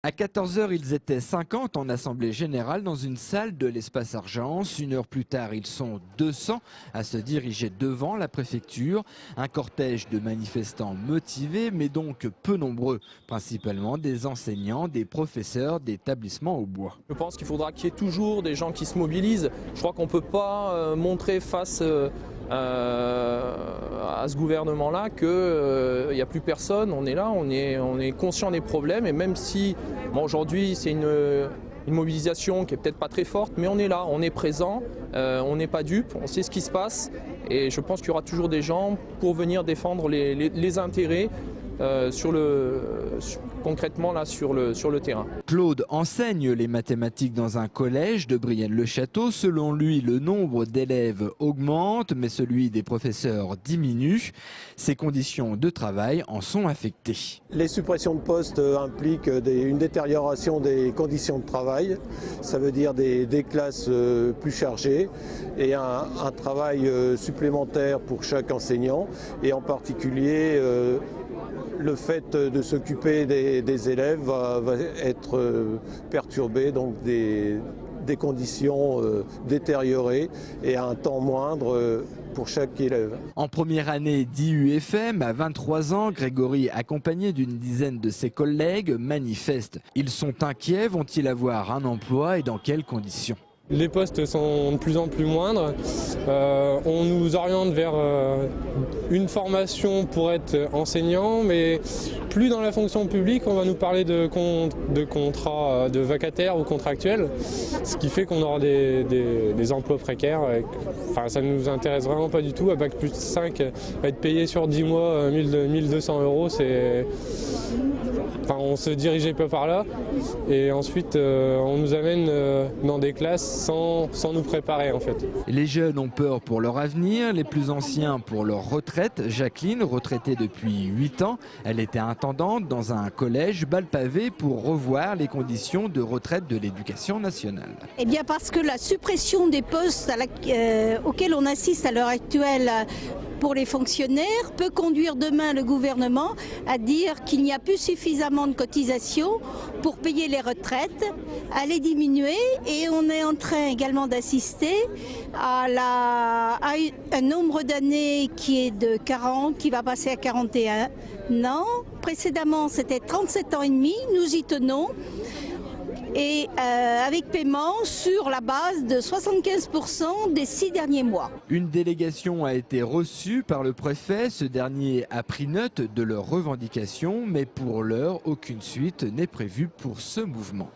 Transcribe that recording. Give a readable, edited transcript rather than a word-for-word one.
À 14 h, ils étaient 50 en assemblée générale dans une salle de l'espace Argence. 1 heure plus tard, ils sont 200 à se diriger devant la préfecture. Un cortège de manifestants motivés, mais donc peu nombreux. Principalement des enseignants, des professeurs d'établissements au bois. Je pense qu'il faudra qu'il y ait toujours des gens qui se mobilisent. Je crois qu'on ne peut pas montrer face à ce gouvernement-là qu'il n'y a plus personne. On est là, on est conscient des problèmes. Et même si aujourd'hui c'est une mobilisation qui est peut-être pas très forte, mais on est là, on est présent, on n'est pas dupe, on sait ce qui se passe. Et je pense qu'il y aura toujours des gens pour venir défendre les intérêts concrètement là sur le terrain. Claude enseigne les mathématiques dans un collège de Brienne-le-Château. Selon lui, le nombre d'élèves augmente, mais celui des professeurs diminue. Ses conditions de travail en sont affectées. Les suppressions de postes impliquent une détérioration des conditions de travail. Ça veut dire des classes plus chargées et un travail supplémentaire pour chaque enseignant, et en particulier le fait de s'occuper des élèves va être perturbé, donc des conditions détériorées et à un temps moindre pour chaque élève. En première année d'IUFM, à 23 ans, Grégory, accompagné d'une dizaine de ses collègues, manifeste. Ils sont inquiets, vont-ils avoir un emploi et dans quelles conditions ? Les postes sont de plus en plus moindres. On nous oriente vers une formation pour être enseignant, mais plus dans la fonction publique, on va nous parler de contrats de vacataires ou contractuels, ce qui fait qu'on aura des emplois précaires. Enfin, ça ne nous intéresse vraiment pas du tout. À Bac plus 5, être payé sur 10 mois 1200 €, c'est... Enfin, on se dirigeait pas par là, et ensuite on nous amène dans des classes sans nous préparer en fait. Les jeunes ont peur pour leur avenir, les plus anciens pour leur retraite. Jacqueline, retraitée depuis 8 ans, elle était intendante dans un collège Balpavé pour revoir les conditions de retraite de l'éducation nationale. Eh bien parce que la suppression des postes auxquels on assiste à l'heure actuelle pour les fonctionnaires peut conduire demain le gouvernement à dire qu'il n'y a plus suffisamment de cotisations pour payer les retraites, à les diminuer, et on est en train également d'assister à un nombre d'années qui est de 40, qui va passer à 41 ans. Précédemment c'était 37 ans et demi, nous y tenons. Et avec paiement sur la base de 75% des 6 derniers mois. Une délégation a été reçue par le préfet. Ce dernier a pris note de leurs revendications, mais pour l'heure, aucune suite n'est prévue pour ce mouvement.